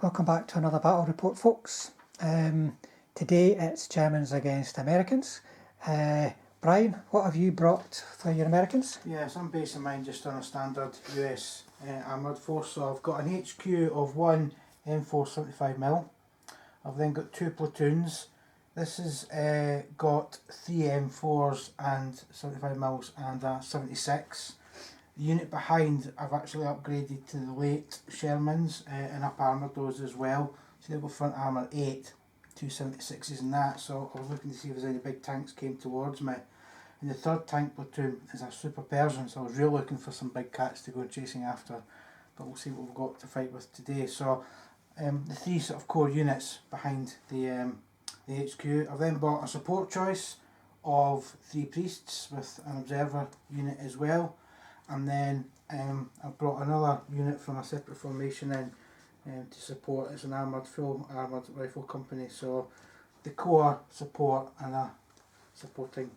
Welcome back to another battle report, folks. Today it's Germans against Americans. Brian, what have you brought for your Americans? Yes, I'm basing mine just on a standard US armoured force. So I've got an HQ of one M4 75mm. I've then got two platoons. This has got three M4s and 75mm and a 76. The unit behind I've actually upgraded to the late Shermans and up armoured those as well. So they've got front armour 8, two 76s and that. So I was looking to see if there's any big tanks came towards me. And the third tank platoon is a Super Persian, so I was really looking for some big cats to go chasing after. But we'll see what we've got to fight with today. So the three sort of core units behind the HQ. I've then bought a support choice of three priests with an observer unit as well. And then I've brought another unit from a separate formation in to support. It's an full armoured rifle company. So the core support and a supporting.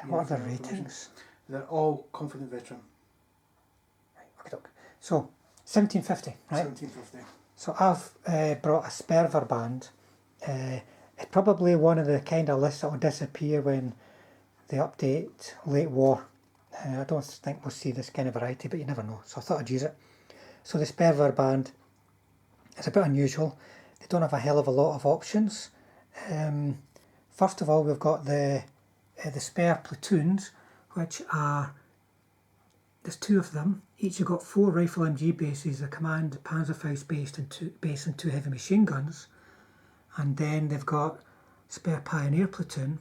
What are the ratings? They're all confident veteran. Right, okay. So 1750, right? 1750. So I've brought a Sperverband. It's probably one of the kind of lists that will disappear when they update late war. I don't think we'll see this kind of variety, but you never know. So I thought I'd use it. So the Sperverband is a bit unusual. They don't have a hell of a lot of options. First of all, we've got the spare platoons, which are, there's two of them. Each have got 4 rifle MG bases, a command Panzerfaust base and 2 heavy machine guns. And then they've got spare Pioneer platoon,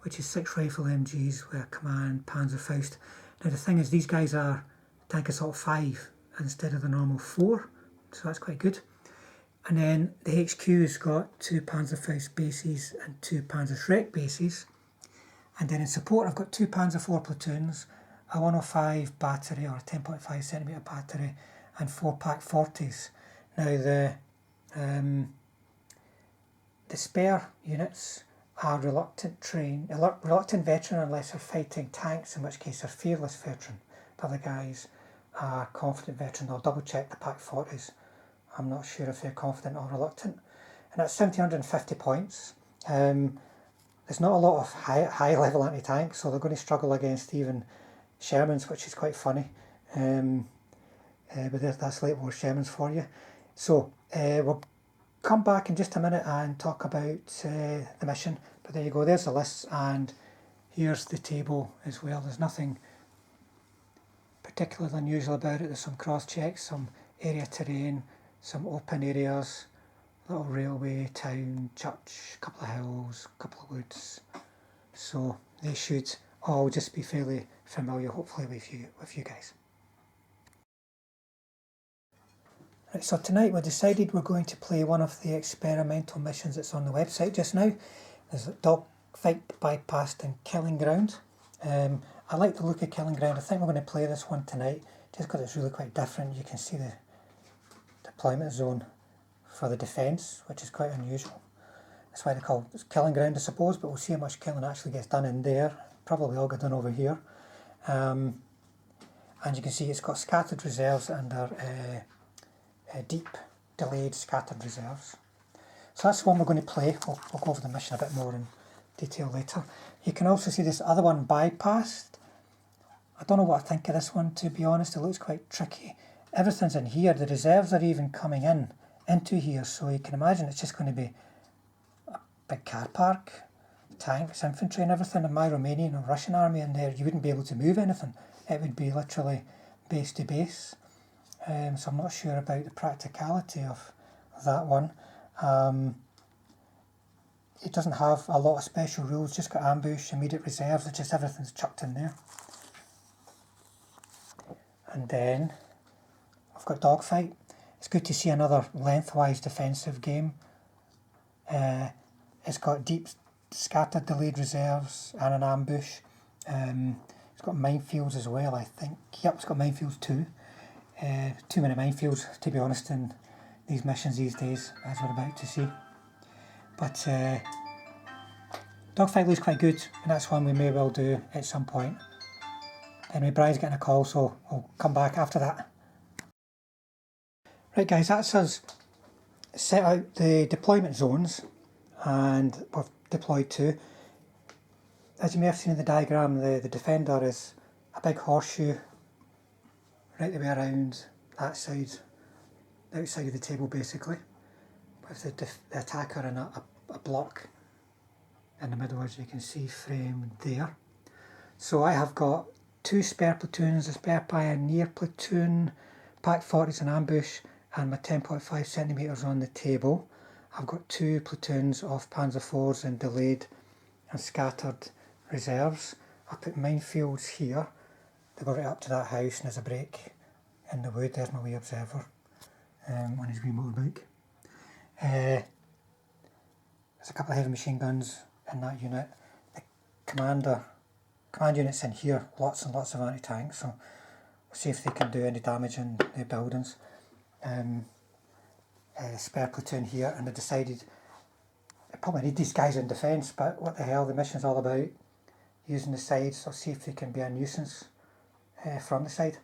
which is 6 rifle MGs with a command Panzerfaust. Now the thing is, these guys are tank assault 5 instead of the normal 4, so that's quite good. And then the HQ's got 2 Panzerfaust bases and 2 Panzerschreck bases. And then in support I've got 2 Panzer IV platoons, a 105 battery or a 10.5cm battery, and 4 Pak 40s. Now the spare units are reluctant veteran unless they're fighting tanks, in which case they're fearless veteran. The other guys are confident veteran. I'll double check the Pak 40s. I'm not sure if they're confident or reluctant. And that's 1750 points. There's not a lot of high level anti-tanks, so they're going to struggle against even Shermans, which is quite funny. But that's late war Shermans for you. So we'll come back in just a minute and talk about the mission. But there you go, there's the list, and here's the table as well. There's nothing particularly unusual about it. There's some cross checks, some area terrain, some open areas, little railway, town, church, a couple of hills, a couple of woods. So they should all just be fairly familiar, hopefully, with you guys. Right, so tonight we decided we're going to play one of the experimental missions that's on the website just now. There's a dogfight bypassed in Killing Ground. I like the look of Killing Ground. I think we're going to play this one tonight just because it's really quite different. You can see the deployment zone for the defence, which is quite unusual. That's why they call it Killing Ground, I suppose, but we'll see how much killing actually gets done in there. Probably all get done over here. And you can see it's got scattered reserves under deep, delayed, scattered reserves. So that's the one we're going to play. We'll go over the mission a bit more in detail later. You can also see this other one bypassed. I don't know what I think of this one, to be honest. It looks quite tricky. Everything's in here. The reserves are even coming into here, so you can imagine it's just going to be a big car park, tanks, infantry and everything. In my Romanian or Russian army in there, you wouldn't be able to move anything. It would be literally base to base. So I'm not sure about the practicality of that one. It doesn't have a lot of special rules, just got ambush, immediate reserves, it's just everything's chucked in there. And then I've got dogfight. It's good to see another lengthwise defensive game. It's got deep scattered delayed reserves and an ambush. It's got minefields as well, I think. Yep, it's got minefields too. Too many minefields, to be honest, in these missions these days, as we're about to see. But dogfight looks quite good, and that's one we may well do at some point. Anyway, Brian's getting a call, so we'll come back after that. Right guys, that's us set out the deployment zones, and we've deployed 2. As you may have seen in the diagram, the defender is a big horseshoe right the way around that side, the outside of the table basically, with the attacker in a block in the middle, as you can see framed there. So I have got 2 spare platoons, a spare pioneer platoon, Pack 40s in ambush, and my 10.5 centimetres on the table. I've got 2 platoons of Panzer IVs in delayed and scattered reserves. I put minefields here. They go right up to that house, and there's a break in the wood. There's my wee observer on his wee motorbike. There's a couple of heavy machine guns in that unit. The command unit's in here, lots and lots of anti-tanks, so we'll see if they can do any damage in the buildings. Spare platoon here, and I decided I probably need these guys in defence, but what the hell, the mission's all about using the sides. I'll see if they can be a nuisance from the side.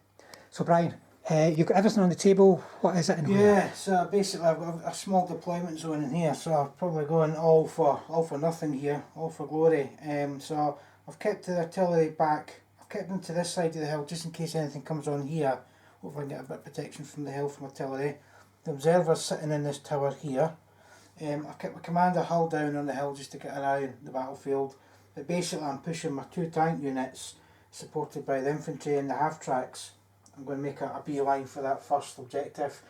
So Brian, you've got everything on the table. What is it and where? Yeah, so basically I've got a small deployment zone in here, so I've probably gone all for nothing here, all for glory. So I've kept the artillery back. I've kept them to this side of the hill just in case anything comes on here. Hopefully I can get a bit of protection from the hill from artillery. The observer's sitting in this tower here. I've kept my commander hull down on the hill just to get around the battlefield. But basically I'm pushing my 2 tank units supported by the infantry and the half tracks. I'm going to make a beeline for that first objective,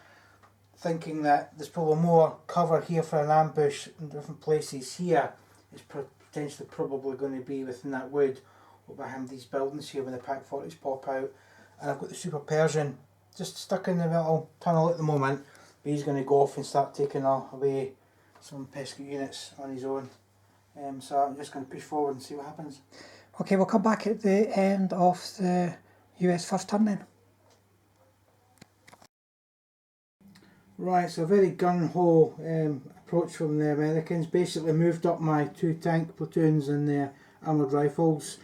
thinking that there's probably more cover here for an ambush in different places here. It's potentially probably going to be within that wood or behind these buildings here when the Pack 40s pop out. And I've got the Super Persian just stuck in the little tunnel at the moment, but he's going to go off and start taking away some pesky units on his own. So I'm just going to push forward and see what happens. Okay, we'll come back at the end of the US first turn then. Right, so a very gung-ho approach from the Americans. Basically moved up my 2 tank platoons and their armoured rifles,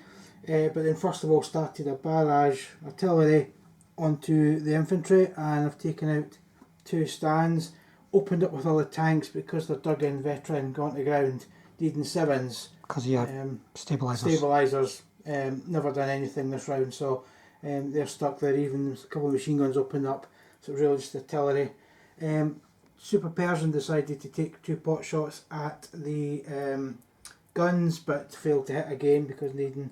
but then first of all started a barrage artillery onto the infantry, and I've taken out 2 stands, opened up with all the tanks because they're dug in veteran, gone to ground, Deed 7s. Because you have stabilisers. Never done anything this round, so they're stuck there. Even a couple of machine guns opened up, so it was really just artillery. Super Persian decided to take 2 pot shots at the guns, but failed to hit again because needing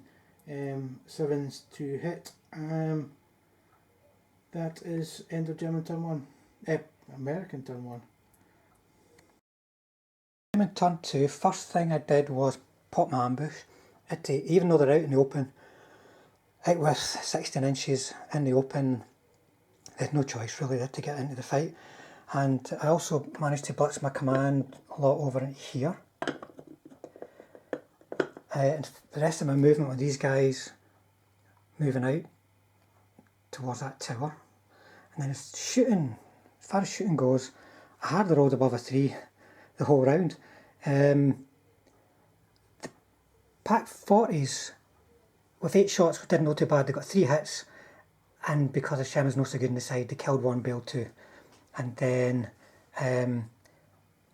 7s to hit. That is end of German turn 1. American turn 1. German turn 2, first thing I did was pop my ambush. Even though they're out in the open, out with 16 inches in the open, they had no choice really, they had to get into the fight. And I also managed to blitz my command a lot over in here. And the rest of my movement with these guys moving out towards that tower. And then shooting, as far as shooting goes, I hardly rolled above a 3 the whole round. The Pack 40s with 8 shots didn't know too bad. They got 3 hits, and because the Sherman's not so good in the side, they killed 1, bailed 2. And then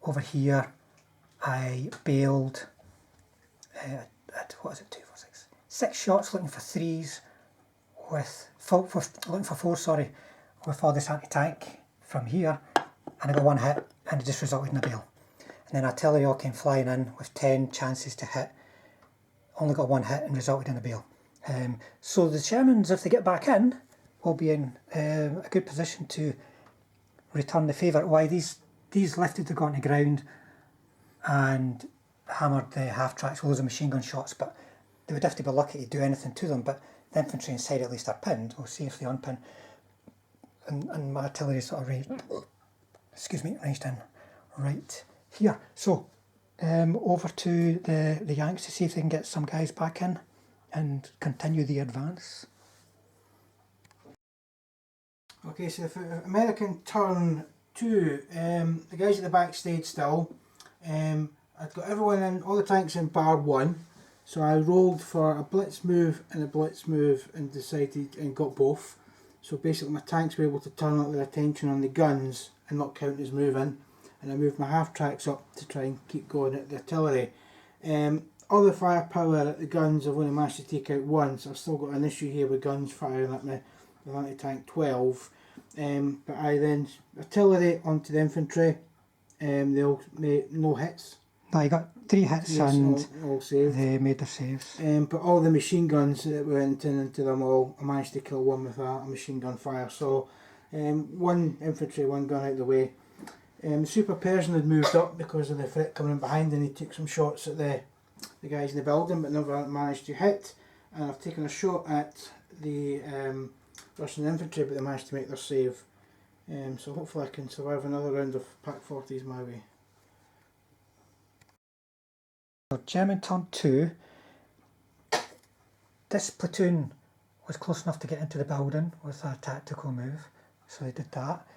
over here I bailed, what is it, 2, 4, 6, 6 shots looking for 3s looking for 4, sorry, with all this anti-tank from here, and I got 1 hit, and it just resulted in a bail. And then artillery all came flying in with 10 chances to hit, only got 1 hit and resulted in a bail. So the Shermans, if they get back in, will be in a good position to return the favour. Why, these lifted the gun to ground and hammered the half tracks with loads of machine gun shots, but they would have to be lucky to do anything to them. But the infantry inside at least are pinned. We'll see if they unpin. And my artillery is sort of ranged in right here. So over to the Yanks to see if they can get some guys back in and continue the advance. Okay, so for American turn 2, the guys at the back stayed still. I'd got everyone in, all the tanks in bar 1, so I rolled for a blitz move and a blitz move and decided and got both. So basically my tanks were able to turn up their attention on the guns and not count as moving. and I moved my half tracks up to try and keep going at the artillery. All the firepower at the guns I've only managed to take out once. I've still got an issue here with guns firing at me, the anti-tank 12. But I then artillery onto the infantry. They all made no hits. No, you got 3 hits Yes, and all saved. they made their saves. But all the machine guns that went into them all, I managed to kill one with a machine gun fire. So 1 infantry, 1 gun out of the way. The Super Persian had moved up because of the threat coming in behind, and he took some shots at the guys in the building, but never managed to hit. And I've taken a shot at the Russian infantry, but they managed to make their save. So hopefully I can survive another round of Pack 40s my way. So German turn 2. This platoon was close enough to get into the building with a tactical move, so they did that.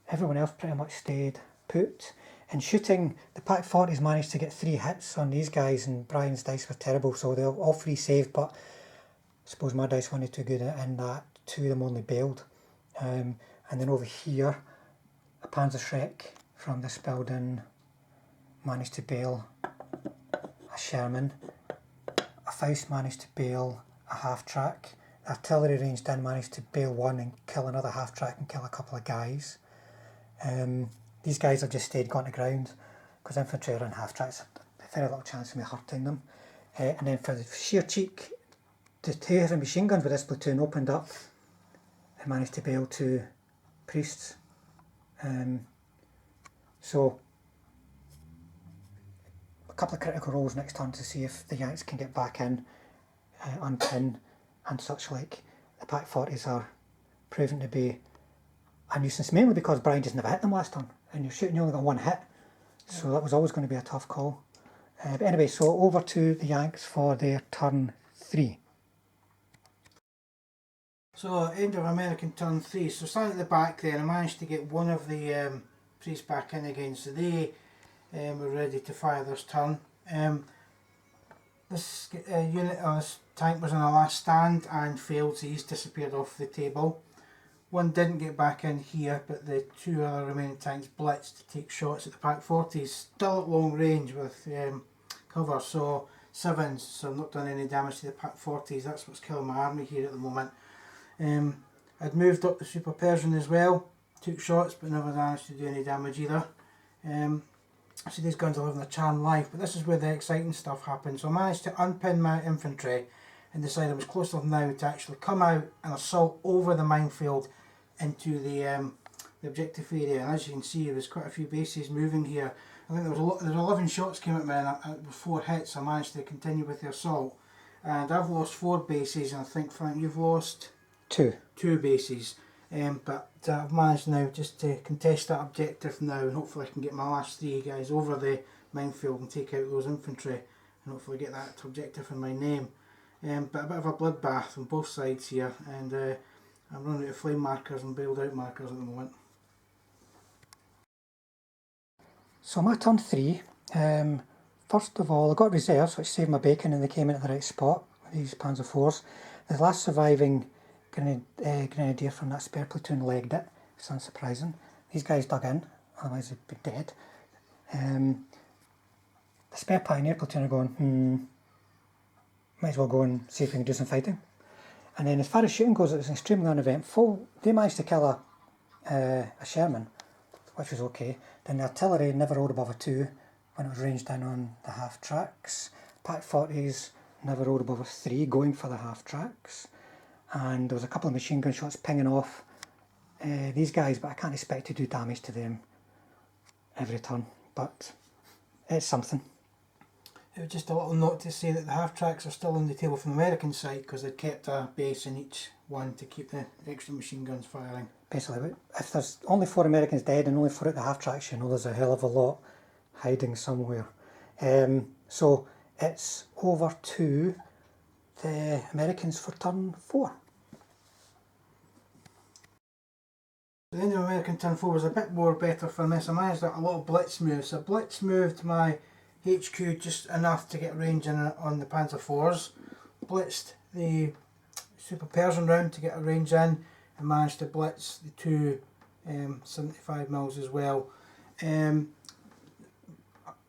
Everyone else pretty much stayed put. In shooting, the Pack 40s managed to get 3 hits on these guys, and Brian's dice were terrible, so they all 3 saved, but I suppose my dice weren't too good in that 2 of them only bailed. And then over here, a Panzerschreck from this building managed to bail a Sherman. A Faust managed to bail a half-track. The artillery ranged in managed to bail 1 and kill another half-track and kill a couple of guys. These guys have just stayed gone to ground because infantry are in half-tracks. Very little chance of me hurting them. And then for the sheer cheek, the 2 heavy machine guns with this platoon opened up and managed to bail 2 priests. So a couple of critical rolls next turn to see if the Yanks can get back in, unpin and such like. The Pack 40s are proven to be a nuisance, mainly because Brian just never hit them last turn, and you're shooting, you only got 1 hit, so that was always going to be a tough call. But anyway, so over to the Yanks for their turn 3. So end of American turn 3. So standing at the back there, I managed to get one of the priests back in again, so they were ready to fire this turn. This unit, this tank was on a last stand and failed, so he's disappeared off the table. One didn't get back in here, but the 2 other remaining tanks blitzed to take shots at the Pack 40s, still at long range with cover, so 7s, so I've not done any damage to the Pack 40s. That's what's killing my army here at the moment. I'd moved up the Super Persian as well, took shots but never managed to do any damage either. So these guns are living a charmed life, but this is where the exciting stuff happens. So I managed to unpin my infantry and decide I was close enough now to actually come out and assault over the minefield into the objective area. And as you can see, there was quite a few bases moving here. I think there was 11 shots came at me, and with 4 hits I managed to continue with the assault. And I've lost 4 bases, and I think, Frank, you've lost 2 bases. But I've managed now just to contest that objective now, and hopefully I can get my last 3 guys over the minefield and take out those infantry, and hopefully get that objective in my name. But a bit of a bloodbath on both sides here, and I'm running out of flame markers and bailed out markers at the moment. So my turn 3, first of all I got reserves which saved my bacon, and they came in at the right spot, these Panzer IVs. The last surviving grenadier from that spare platoon legged it. It's unsurprising. These guys dug in, otherwise they'd be dead. The spare pioneer platoon are going, might as well go and see if we can do some fighting. And then as far as shooting goes, it was extremely uneventful. They managed to kill a Sherman, which was okay. Then the artillery never rolled above a 2 when it was ranged in on the half tracks. Pack 40s never rolled above a 3 going for the half tracks. And there was a couple of machine gun shots pinging off these guys, but I can't expect to do damage to them every turn. But it's something. It was just a little note to say that the half tracks are still on the table from the American side because they'd kept a base in each one to keep the extra machine guns firing. Basically, if there's only 4 Americans dead and only 4 at the half tracks, you know there's a hell of a lot hiding somewhere. So it's over to the Americans for turn 4. The end of American turn 4 was a bit more better for this. I managed a lot of blitz moves. So blitz moved my HQ just enough to get range in on the Panzer IVs, blitzed the Super Persian round to get a range in, and managed to blitz the 2 75mm as well.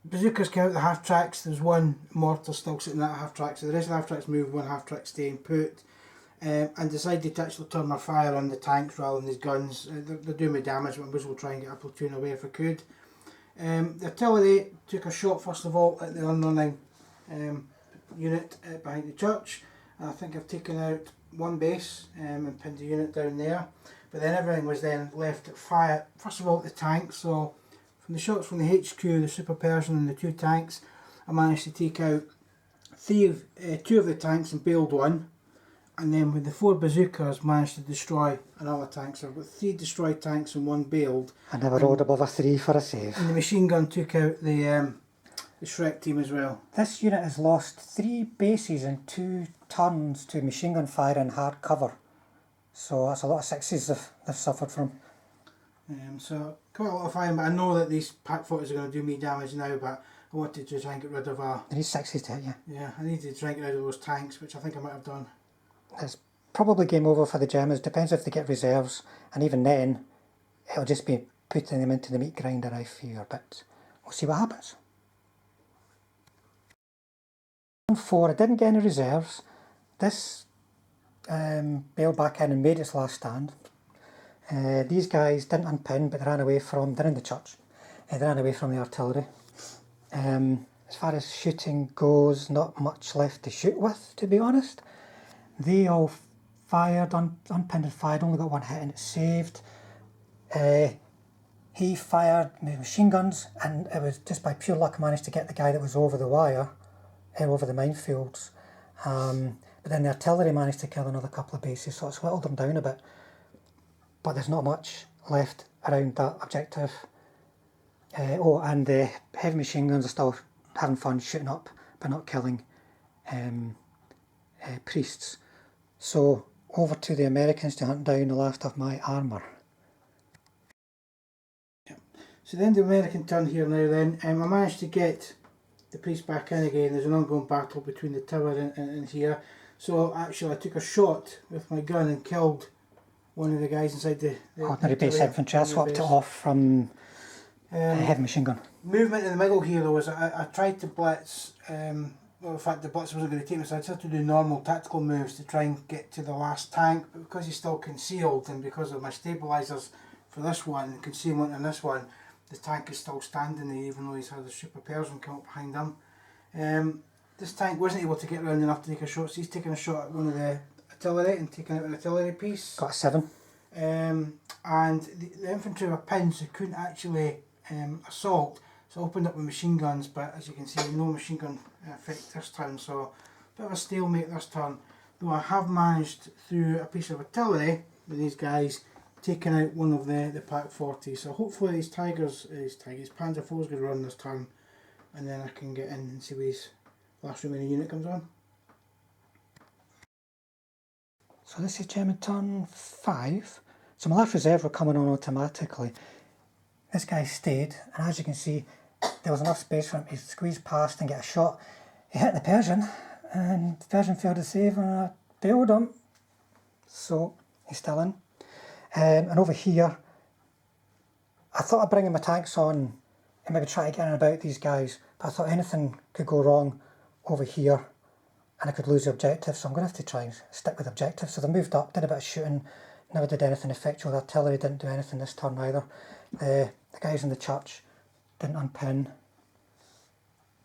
bazookas came out the half tracks. There's one mortar still sitting in that half track, so the rest of the half tracks moved, one half track staying put. And decided to actually turn my fire on the tanks rather than these guns. They're doing me damage, but I will try and get a platoon away if I could. The artillery took a shot first of all at the unrunning unit behind the church. I think I've taken out one base and pinned the unit down there. But then everything was then left at fire, first of all at the tanks. So from the shots from the HQ, the Super Persian and the two tanks, I managed to take out two of the tanks and bailed one. And then with the 4 bazookas managed to destroy another tank. So I've got 3 destroyed tanks and 1 bailed. I never rolled above a 3 for a save. And the machine gun took out the Shrek team as well. This unit has lost 3 bases and 2 turns to machine gun fire and hard cover. So that's a lot of 6s they've suffered from. So quite a lot of fire, but I know that these pack 40s are going to do me damage now, but I wanted to try and get rid of They need 6s to hit you. Yeah, I needed to try and get rid of those tanks, which I think I might have done. It's probably game over for the Germans. Depends if they get reserves, and even then it'll just be putting them into the meat grinder, I fear, but we'll see what happens. 4, I didn't get any reserves. This bailed back in and made its last stand. These guys didn't unpin, but they ran away from, they're in the church, they ran away from the artillery. As far as shooting goes, not much left to shoot with, to be honest. They all fired, unpinned and fired, only got 1 hit and it saved. He fired machine guns, and it was just by pure luck I managed to get the guy that was over the wire, over the minefields. But then the artillery managed to kill another couple of bases, so it's whittled them down a bit. But there's not much left around that objective. And the heavy machine guns are still having fun shooting up, but not killing priests. So over to the Americans to hunt down the last of my armour. So the end of the American turn here now then, I managed to get the priest back in again. There's an ongoing battle between the tower and here. So actually I took a shot with my gun and killed one of the guys inside the ordinary base infantry. I swapped it off from a heavy machine gun. Movement in the middle here though is I tried to blitz, well in fact the blitz wasn't going to take me, so I just had to do normal tactical moves to try and get to the last tank, but because he's still concealed and because of my stabilisers for this one and concealment on this one, the tank is still standing there even though he's had the Super Persian come up behind him. This tank wasn't able to get around enough to take a shot, so he's taking a shot at one of the artillery and taking out an artillery piece. Got a 7. And the infantry were pinned, so couldn't actually assault, so I opened up with machine guns, but as you can see no machine gun effect this turn, so a bit of a stalemate this turn, though I have managed through a piece of artillery with these guys taking out one of the Pack 40, so hopefully these Panzer IV is going to run this turn, and then I can get in and see where his last remaining unit comes on. So this is German turn 5. So my last reserve were coming on automatically. This guy stayed, and as you can see, there was enough space for him to squeeze past and get a shot. He hit the Persian, and the Persian failed to save, and I bailed him. So he's still in. And over here, I thought of bringing my tanks on and maybe try to get in and about these guys, but I thought anything could go wrong over here and I could lose the objective, so I'm going to have to try and stick with objectives. So they moved up, did a bit of shooting, never did anything effectual. The artillery didn't do anything this turn either. The guys in the church didn't unpin.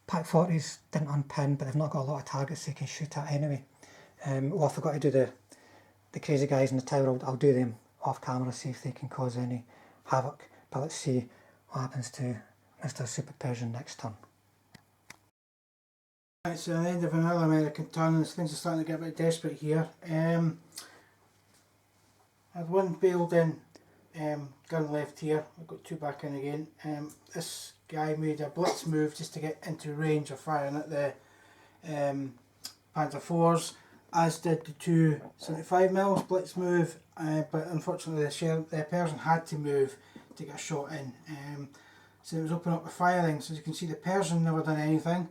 Pack 40s didn't unpin, but they've not got a lot of targets they can shoot at anyway. Well, I forgot to do the crazy guys in the tower. I'll do them off camera, see if they can cause any havoc. But let's see what happens to Mr. Super Persian next turn. Right, so the end of another American turn, and things are starting to get a bit desperate here. I had one bailed in gun left here. I've got 2 back in again. This guy made a blitz move just to get into range of firing at the Panzer IVs, as did the 2 75mm blitz move, but unfortunately the Persian had to move to get a shot in. So it was opening up the firing, so as you can see the Persian never done anything.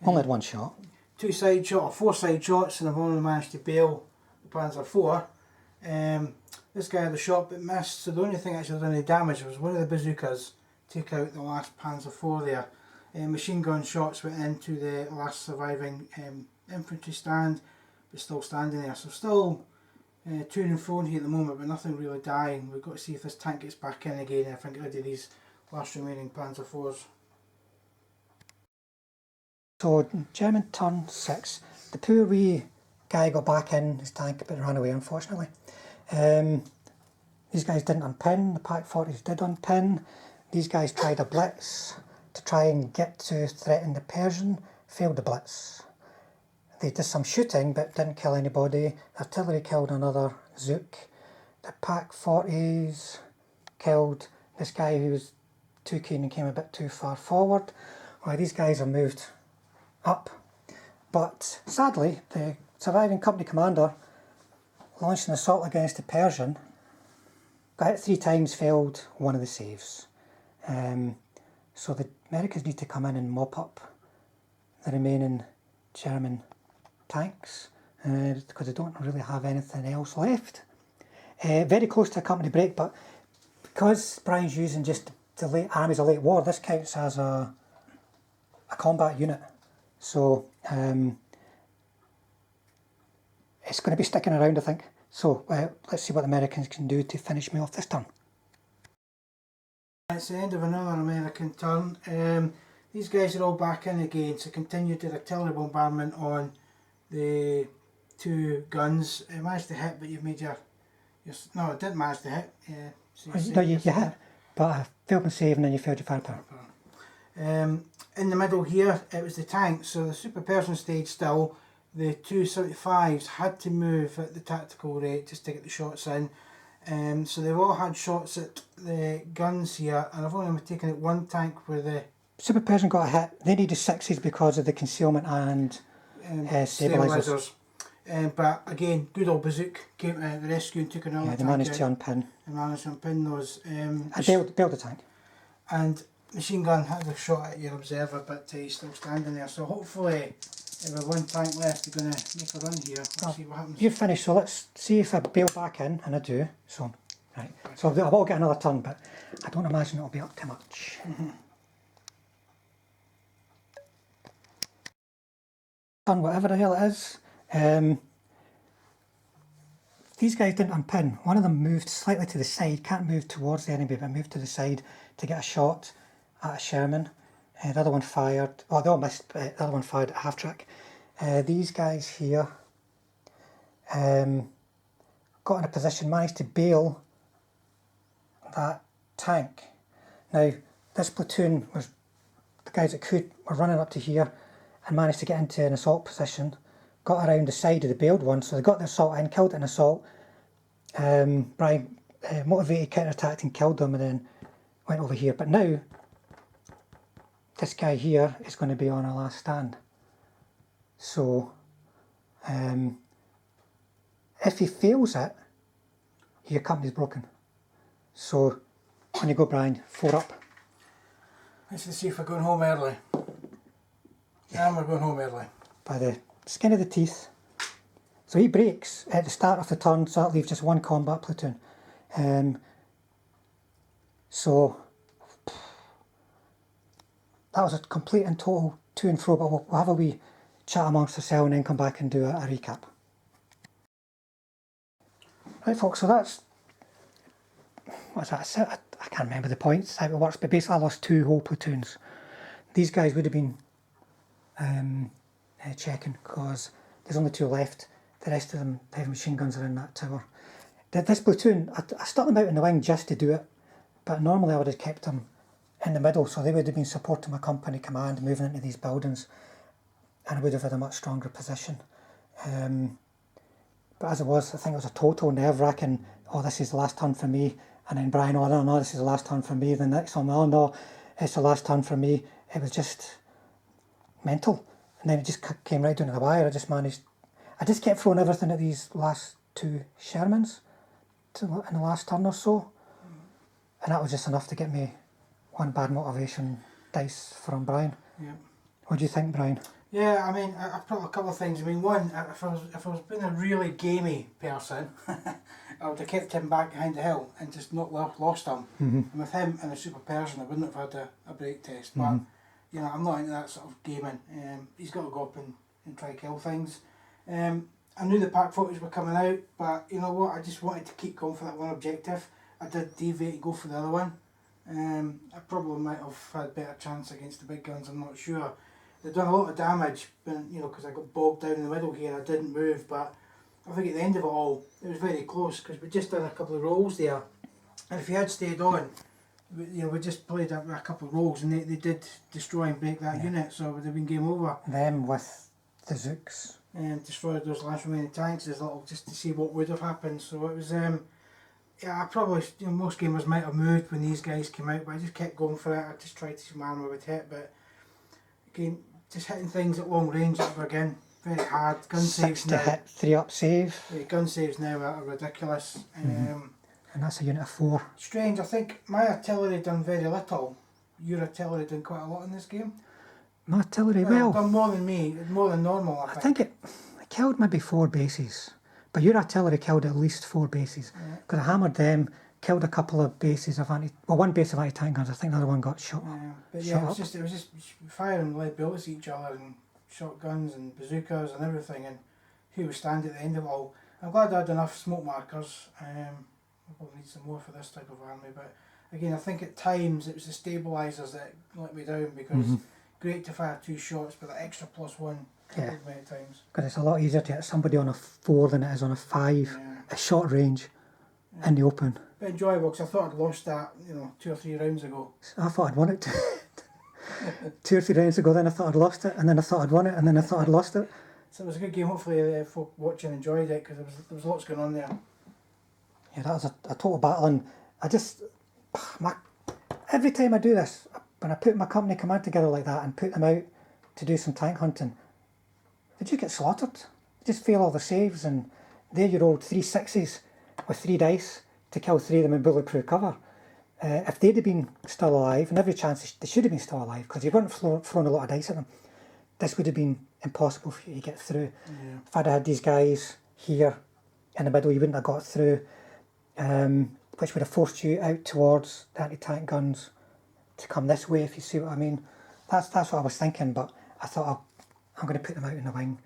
Only had 1 shot. 2 side shot or 4 side shots, and I've only managed to bail the Panzer IV. This guy had a shot but missed, so the only thing actually done any damage was one of the bazookas took out the last Panzer IV there. Machine gun shots went into the last surviving infantry stand, but still standing there. So still to and fro here at the moment, but nothing really dying. We've got to see if this tank gets back in again and if I can get rid of these last remaining Panzer IVs. So German turn 6. The poor wee guy got back in his tank but ran away, unfortunately. These guys didn't unpin, the Pak 40s did unpin. These guys tried a blitz to try and get to threaten the Persian, failed the blitz. They did some shooting but didn't kill anybody. Artillery killed another Zook. The Pak 40s killed this guy who was too keen and came a bit too far forward. Well, these guys are moved up. But sadly, the surviving company commander launched an assault against the Persian, got hit 3 times, failed one of the saves. So the Americans need to come in and mop up the remaining German tanks because they don't really have anything else left. Very close to a company break, but because Brian's using just the late armies of late war, this counts as a combat unit. So it's going to be sticking around, I think. So let's see what the Americans can do to finish me off this turn. It's the end of another American turn. These guys are all back in again, so continued their artillery bombardment on the 2 guns. It managed to hit, but you've made your no, it didn't manage to hit. No, you hit, but I failed my save and then you failed your firepower. In the middle here, it was the tank, so the Super Persian stayed still. The 275s had to move at the tactical rate just to get the shots in. So they've all had shots at the guns here, and I've only taken out 1 tank where the Super Persian got a hit. They needed 6s because of the concealment and stabilisers. But again, good old Bazook came to the rescue and took another tank. They managed to unpin. They managed to unpin those. I bailed the tank. And machine gun had a shot at your observer, but he's still standing there. So hopefully, with 1 tank left, you're going to make a run here. Let's see what happens. You've finished, so let's see if I bail back in, and I do. So, right. So I will get another turn, but I don't imagine it'll be up to much. Turn whatever the hell it is. These guys didn't unpin. One of them moved slightly to the side, can't move towards the enemy, but moved to the side to get a shot at a Sherman. The other one fired, oh they all missed, but the other one fired at half track. These guys here got in a position, managed to bail that tank. Now this platoon was, the guys that could were running up to here and managed to get into an assault position, got around the side of the bailed one, so they got the assault in, killed an assault. Brian motivated, counter-attacked and killed them and then went over here. But now this guy here is going to be on a last stand. So if he fails it, your company's broken. So on you go, Brian, 4 up. Let's see if we're going home early. Yeah, we're going home early. By the skin of the teeth. So he breaks at the start of the turn, so that leaves just 1 combat platoon. So that was a complete and total to and fro, but we'll have a wee chat amongst ourselves and then come back and do a recap. Right folks, so that's, what's that, I can't remember the points, how it works, but basically I lost 2 whole platoons. These guys would have been checking because there's only 2 left. The rest of them, heavy machine guns are in that tower. This platoon, I stuck them out in the wing just to do it, but normally I would have kept them in the middle, so they would have been supporting my company command moving into these buildings, and I would have had a much stronger position. But as it was, I think it was a total nerve-wracking, oh this is the last turn for me, and then Brian, oh no, this is the last turn for me, the next one, oh no, it's the last turn for me. It was just mental, and then it just came right down to the wire. I just kept throwing everything at these last 2 Shermans in the last turn or so, and that was just enough to get me 1 bad motivation dice from Brian. Yeah. What do you think, Brian? Yeah, I mean, I've put a couple of things. I mean, one, if I was being a really gamey person, I would have kept him back behind the hill and just not lost him. And with him and a Super Persian, I wouldn't have had a break test. But you know, I'm not into that sort of gaming. He's got to go up and try to kill things. I knew the pack footage were coming out, but you know what, I just wanted to keep going for that one objective. I did deviate and go for the other one. I probably might have had better chance against the big guns, I'm not sure. They've done a lot of damage, but, you know, because I got bogged down in the middle here, I didn't move, but I think at the end of it all, it was very close, because we just done a couple of rolls there, and if you had stayed on, we just played a couple of rolls, and they did destroy and break that unit, so it would have been game over. Them with the Zooks. And destroyed those last remaining tanks as little, just to see what would have happened, so it was, yeah, I probably, you know, most gamers might have moved when these guys came out, but I just kept going for it. I just tried to see my armour would hit, but again, just hitting things at long range again, very hard. Gun 6 saves to now. hit, 3 up save. Yeah, gun saves now are ridiculous. And that's a unit of 4. Strange, I think my artillery done very little. Your artillery done quite a lot in this game. My artillery, Well, well, done more than me, more than normal, I I think. think it killed maybe 4 bases. But your artillery killed at least 4 bases. Because I hammered them, killed a couple of bases of one base of anti-tank guns. I think the other one got shot. But shot yeah, up. it was just firing lead bullets at each other and shotguns and bazookas and everything, and who was standing at the end of it all. I'm glad I had enough smoke markers. We'll probably need some more for this type of army, but again, I think at times it was the stabilisers that let me down, because great to fire 2 shots, but the extra +1 killed me at times. Because it's a lot easier to hit somebody on a 4 than it is on a 5. Yeah. A short range in the open. But enjoyable, because I thought I'd lost that, you know, 2 or 3 rounds ago. I thought I'd won it 2 or 3 rounds ago, then I thought I'd lost it, and then I thought I'd won it, and then I thought I'd lost it. So it was a good game. Hopefully folk watching enjoyed it, because there was lots going on there. Yeah, that was a total battle, and I just, every time I do this, when I put my company command together like that and put them out to do some tank hunting, they just get slaughtered. They just fail all the saves, and there you rolled 3 6s with 3 dice to kill 3 of them in bulletproof cover. If they'd have been still alive, and every chance they should have been still alive, because you weren't throwing a lot of dice at them, this would have been impossible for you to get through. Yeah. If I'd had these guys here in the middle, you wouldn't have got through, which would have forced you out towards the anti-tank guns to come this way, if you see what I mean. That's what I was thinking, but I thought I'm going to put them out in the wing,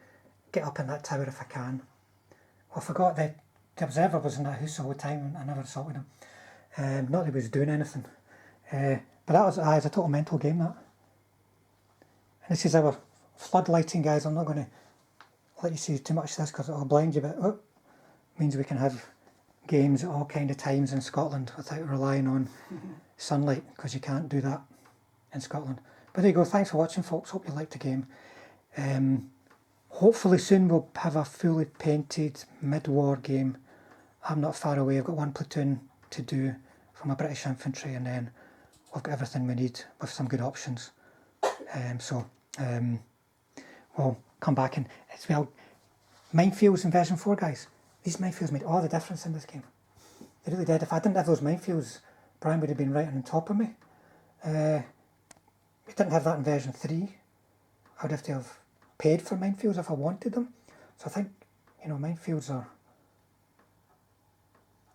get up in that tower if I can. Well, I forgot that the observer was in that house the whole time, and I never assaulted him. Not that he was doing anything. But that was a total mental game, that. And this is our floodlighting, guys. I'm not going to let you see too much of this because it'll blind you, but it means we can have games at all kind of times in Scotland without relying on sunlight, because you can't do that in Scotland. But there you go. Thanks for watching, folks. Hope you liked the game. Hopefully soon we'll have a fully painted mid-war game. I'm not far away. I've got 1 platoon to do for my British infantry, and then we've got everything we need with some good options. We'll come back, and it's, well, minefields in version 4, guys. These minefields made all the difference in this game. They really did. If I didn't have those minefields, Brian would have been right on top of me. We didn't have that in version 3. I would have to have paid for minefields if I wanted them. So I think, you know, minefields are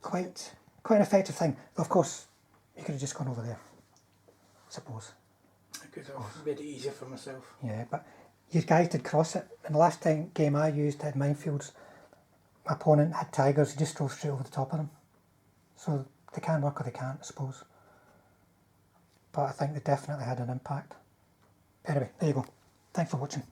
quite an effective thing. Though of course, you could have just gone over there, I suppose. I could have made it easier for myself. Yeah, but you guys did cross it. In the last game I used had minefields. My opponent had tigers. He just drove straight over the top of them. So they can work or they can't, I suppose. But I think they definitely had an impact. Anyway, there you go. Thanks for watching.